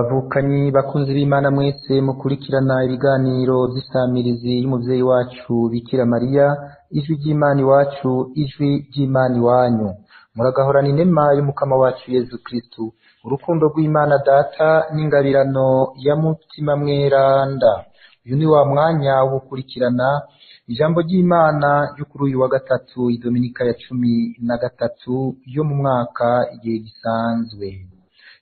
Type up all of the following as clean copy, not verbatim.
Bavukanyi bakunzi b'Imana mwese mukurikirana ibiganiro by'isamirizi y'umuvyeyi wacu Bikira Mariya, ijwi ry'Imana iwacu, ijwi ry'Imana iwanyu. Muragahorana inema y'umukama wacu Yezu Kristu, urukundo rw'Imana Data n'ingabirano ya Mutima Mweranda. Uyu ni wa mwanya wo gukurikirana ijambo ry'Imana ryo kuri uyu wa gatatu, idominika ya 13 yo mu mwaka igihe gisanzwe.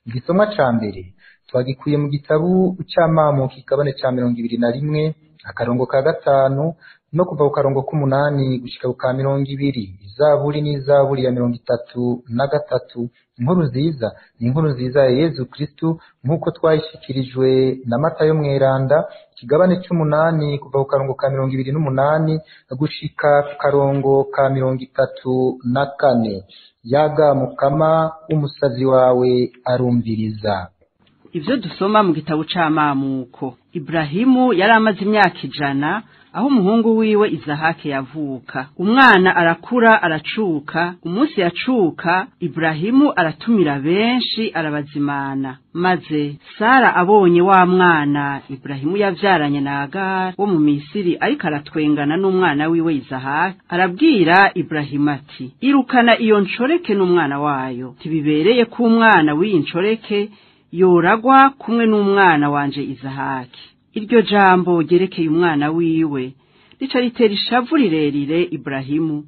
Igisomwa ca mbere twagikuye mu gitabu c'Amamu kigabane ca 21 akarongo ka 5 no kuva ku karongo k'8 gushika ku ka 20. Zaburi ni zaburi ya 33. Inkuru nziza ni inkuru nziza ya Yezu Kristu nkuko twayishikirijwe na Matayo Mweranda kigabane c'8 kuva ku karongo ka 28 gushika ku karongo ka 34. Yaga mukama umusazi wawe arumviriza. Ivyo dusoma mu gitabo c'Amamuko. Ibrahimu yari amaze imyaka 100 aho umuhungu wiwe Izahake yavuka. Umwana arakura aracuka. Umunsi yacuka Ibrahimu aratumira benshi arabazimana. Maze Sara abonye wa mwana Ibrahimu yavyaranye na Agar wo mu Misiri ariko aratwengana n'umwana wiwe Izahake, arabwira Ibrahimu ati, irukana iyo ncoreke n'umwana wayo, tibibereye ko umwana w'iyi ncoreke yoragwa kumwe n'umwana wanje Izahake. Iryo jambo gerekeye umwana wiwe rica ritera ishavu rirerire Ibrahimu,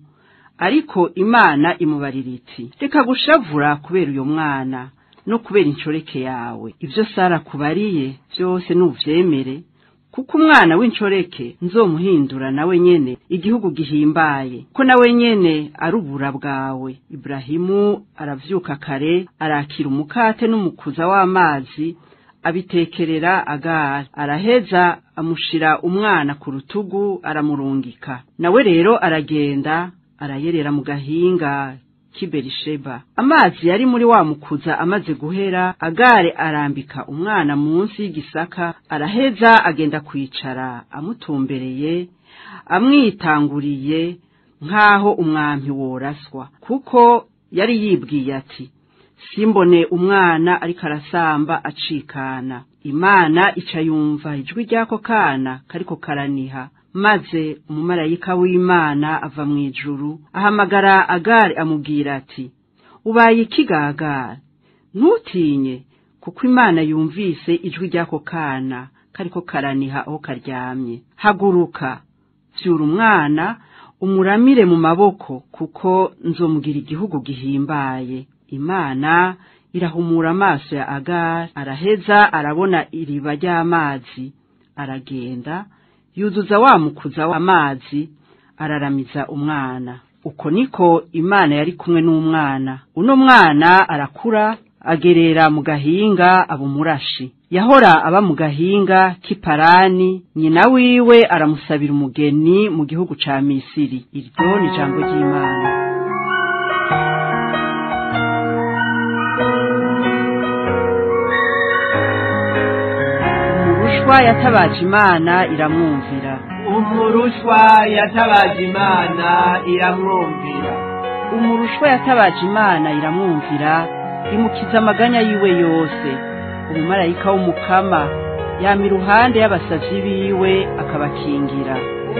ariko Imana imubarira iti, reka gushavura kubera uyo mwana no kubera incoreke yawe. Ivyo Sara kubariye byose nuvyemere, kuko umwana w'incoreke nzomuhindura nawe nyene igihugu gihimbaye, ko nawe nyene arubura bwawe. Ibrahimu aravyuka kare, arakira umukate n'umukuza w'amazi, abitekerera Agar, araheza amushira umwana ku rutugu aramurungika. Nawe rero aragenda arayerera mu gahinga k'Iberisheba. Amazi yari muri wa mukuza amaze guhera, Agare arambika umwana munsi y'igisaka, araheza agenda kwicara amutumbereye, amwitanguriye nkaho umwampi woraswa, kuko yari yibwiye ati, simbone umwana ariko arasamba acikana. Imana ica yumva ijwi ryako kana kariko karaniha, maze umumarayika w'Imana ava mu ijuru ahamagara Agari amubwira ati, ubaye ikigaga, ntutinye, kuko Imana yumvise ijwi ryako kana kariko karaniha aho karyamye. Haguruka, vyura umwana umuramire mu maboko, kuko nzomugira igihugu gihimbaye. Imana irahumura amaso ya Agar, araheza arabona iriba ry'amazi, aragenda yuzuza wa mukuza w'amazi, araramiza umwana. Uko niko Imana yari kumwe n'umwana. Uno mwana arakura agerera mu gahinga abumurashi. Yahora aba mu gahinga k'Iparani, nyina wiwe aramusabira umugeni mu gihugu ca Misiri. Iryo ni jambo ry'Imana. Umurushwa yatabaje Imana iramwumvira. Umurushwa yatabaje Imana iramwumvira. Umurushwa yatabaje Imana iramwumvira, imukiza amaganya yiwe yose. Umumarayika w'umukama yama iruhande y'abasavyi biwe akabakingira.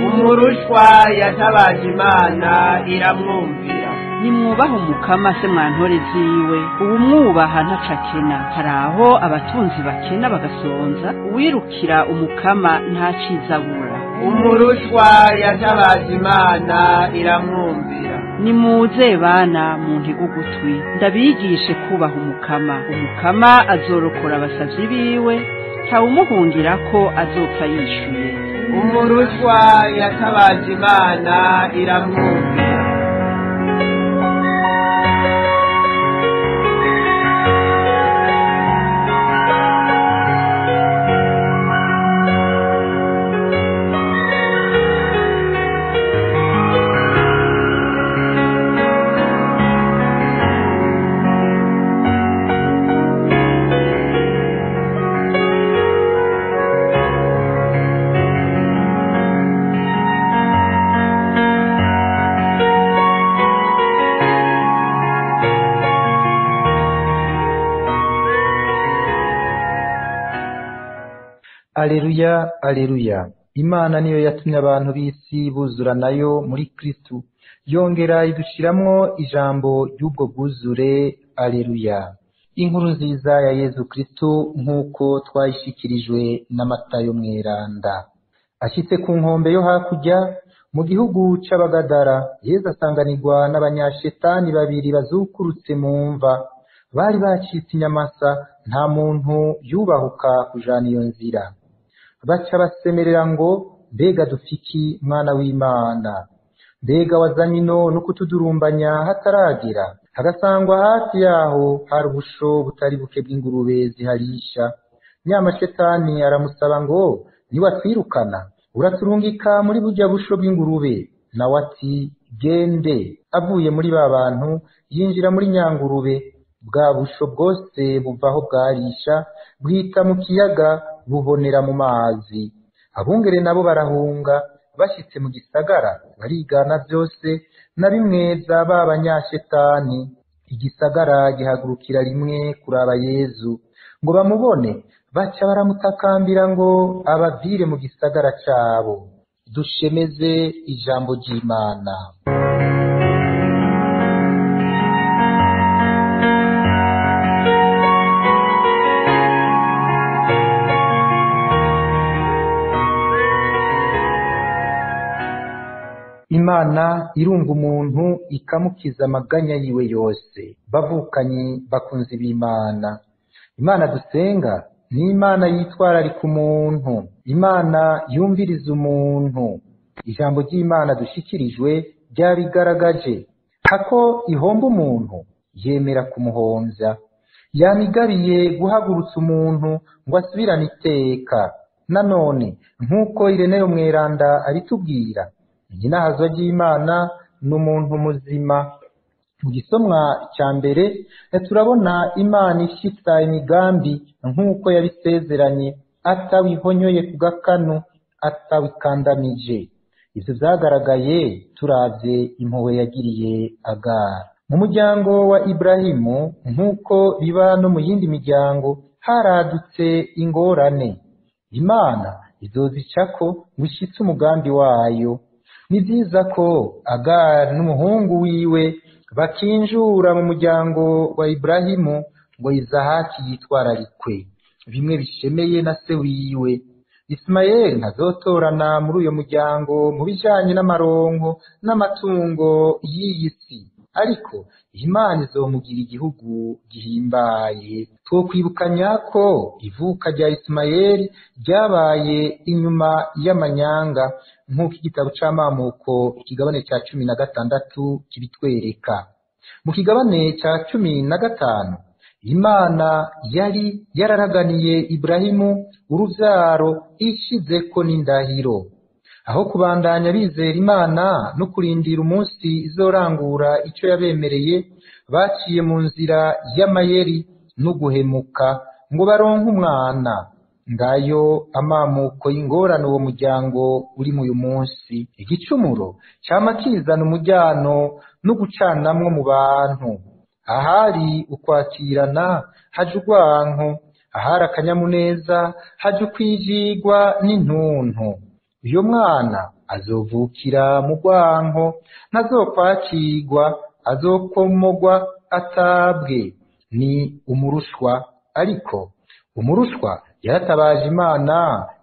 Umurushwa yatabaje Imana iramwumvira. Nimwubaha umukama se mwantore ziwe, uwumwubaha ntacakena. Haraho abatunzi bakena bagasonza, uwirukira umukama ntacizabura. Umurushwa yatabaje Imana iramwumvira. Nimuze bana muntege ugutwi, ndabigishe kubaha umukama. Umukama azorokora abasavyi biwe, ntawumuhungira ko azopfa yishuye. Umurushwa yatabaje Imana iramwumvira. Aleluya, aleluya. Imana niyo yatumye abantu b'isi buzura nayo muri Kristo, yongera idushiramwo ijambo ry'ubwo bwuzure. Aleluya. Inkuru nziza ya Yezu Kristo nk'uko twayishikirijwe na Matayo mweranda. Ashitse ku nkombe yo hakurya mu gihugu c'Abagadara, Yezu asanganirwa n'abanyashetani babiri bazukurutse mu mva. Bari bacitse inyamasa, nta muntu yubahuka kujana iyo nzira. Baca basemerera ngo, mbega dufiki mwana w'Imana, mbega wazanye ino no kutudurumbanya hataragira? Hagasangwa hafi yaho hari ubusho butari buke bw'ingurube ziharisha. Nyamashetani aramusaba ngo, niwatwirukana uraturungika muri burya busho bw'ingurube. Nawe ati, gende. Avuye muri ba bantu yinjira muri nyangurube. Bwa busho bwose buvaho bwarisha, bwita mu kiyaga, bubonera mu mazi. Abungere nabo barahunga, bashitse mu gisagara barigana byose na bimwe by'aba banyashetani. Igisagara gihagurukira rimwe kuraba Yezu ngo bamubone, baca baramutakambira ngo abavire mu gisagara cabo. Dushemeze ijambo ry'Imana. Imana irunga umuntu ikamukiza amaganya yiwe yose. Bavukanyi bakunzi b'Imana, Imana dusenga ni Imana yitwararika umuntu, Imana yumviriza umuntu. Ijambo ry'Imana dushikirijwe ryabigaragaje. Hako ihomba umuntu, yemera kumuhomvya. Yamigabiye guhagurutsa umuntu ngo asubirane iteka. Nanone nk'uko Ireneyo mweranda aritubwira, iginahazwa ry'Imana n'umuntu muzima. Mu gisomwa cya mbere turabona Imana ishitsa imigambi nk'uko yabisezeranye, atawihonyoye ku gakanu, atawikandamije. Ivyo vyagaragaye turavye impuhwe yagiriye Agara. Mu muryango wa Iburahimu nk'uko biba no mu yindi miryango, haradutse ingorane. Imana izozicako ngo ishitse umugambi wayo. Ni vyiza ko Agari n'umuhungu wiwe bakinjura mu muryango wa Iburahimu ngo Izahaki yitwararikwe, bimwe bishemeye na se wiwe. Ismaeli ntazotorana muri uyo muryango mu bijanye n'amaronko n'amatungo y'iyi si, ariko Imana izomugira igihugu gihimbaye. Twokwibukanya ko ivuka rya Ismaeli ryabaye inyuma y'amanyanga nk'uko igitabo c'Amamuko ikigabane ca 16 kibitwereka. Mu kigabane ca 15 Imana yari yararaganiye Iburahimu uruvyaro ishizeko n'indahiro. Aho kubandanya bizera Imana no kurindira umunsi izorangura ico yabemereye, baciye mu nzira y'amayeri no guhemuka ngo baronke umwana. Ngayo amamuko y'ingorane uwo muryango uri mu uyu munsi. Igicumuro cama kizana umujyano no gucanamwo mu bantu. Ahari ukwakirana haje urwanko, ahari akanyamuneza haje ukwijigwa n'intuntu. Uyo mwana azovukira mu rwanko, ntazokwakirwa, azokomogwa atabwe. Ni umurushwa, ariko umurushwa yaratabaje Imana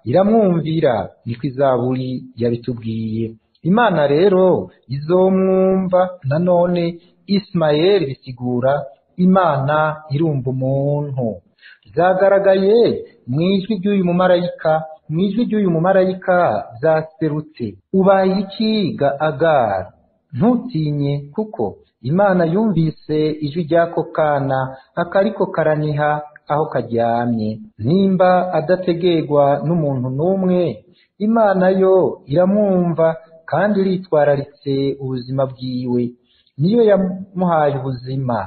iramwumvira, niko Izaburi yabitubwiye. Imana rero izomwumva. Nanone Ismaeli bisigura Imana irumva umuntu. Zagaragaye mwijwi ry'uyu mumarayika zaserutse. Ubaye ikiga Agari, ntutinye, kuko Imana yumvise ijwi ry'ako kana akariko karaniha aho karyamye. Nimba adategerwa n'umuntu n'umwe, Imana yo iramwumva kandi iritwararitse ubuzima bwiwe. Niyo yamuhaye ubuzima,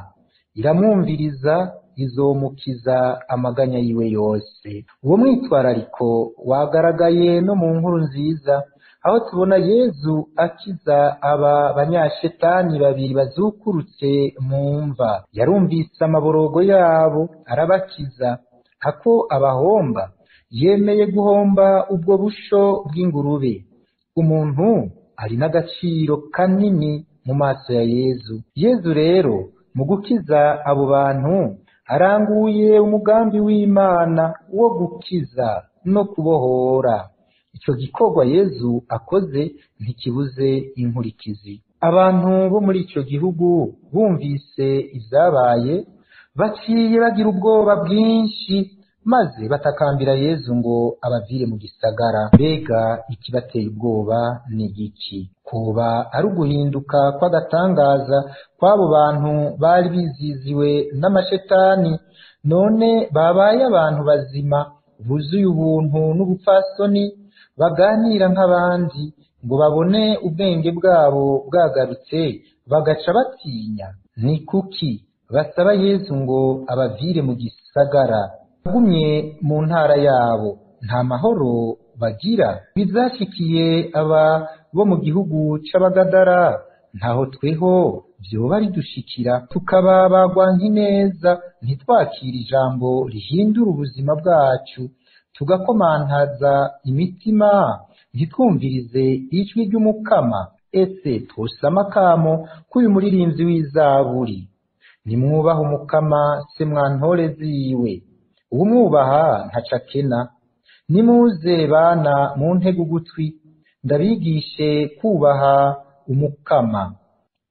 iramwumviriza, izomukiza amaganya yiwe yose. Uwo mwitwarariko wagaragaye no mu nkuru nziza, aho tubona Yezu akiza aba banyashetani babiri bazukurutse mu mva. Yarumvise amaborogo yabo arabakiza. Hako abahomba, yemeye guhomba ubwo busho bw'ingurube. Umuntu ari n'agaciro kanini mu maso ya Yezu. Yezu rero mu gukiza abo bantu aranguye umugambi w'Imana wo gukiza no kubohora. Ico gikorwa Yezu akoze ntikibuze inkurikizi. Abantu bo muri ico gihugu bumvise ivyabaye baciye bagira ubwoba bwinshi, maze batakambira Yezu ngo abavire mu gisagara. Mbega ikibateye ubwoba ni igiki? Kuba ari uguhinduka kw'agatangaza kw'abo bantu bari biziziwe n'amashetani, none babaye abantu bazima buzuye ubuntu n'ubupfasoni, baganira nk'abandi, ngo babone ubwenge bwabo bwagarutse bagaca batinya. Ni kuki basaba Yezu ngo abavire mu gisagara? Bagumye mu ntara yabo nta mahoro bagira. Bizashikiye aba bo mu gihugu c'Abagadara, ntaho tweho vyoba ridushikira, tukaba bagwa nkineza ntitwakira ijambo rihindura ubuzima bwacu, tugakomantaza imitima ntitwumvirize ijwi ry'umukama. Ese twosama akamo k'uyu muririmvyi w'izaburi: nimwubaha umukama se mwantore ziwe, uwumwubaha ntaco akena. Nimuze bana muntege ugutwi, ndabigishe kubaha umukama.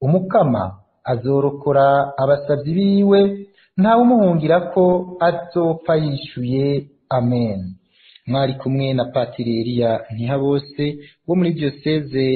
Umukama azorokora abasavyi biwe, ntawumuhungira ko azopfa yishuye. Amen. Mwari kumwe na Patiri Eliya Ntihabose wo muri Diocese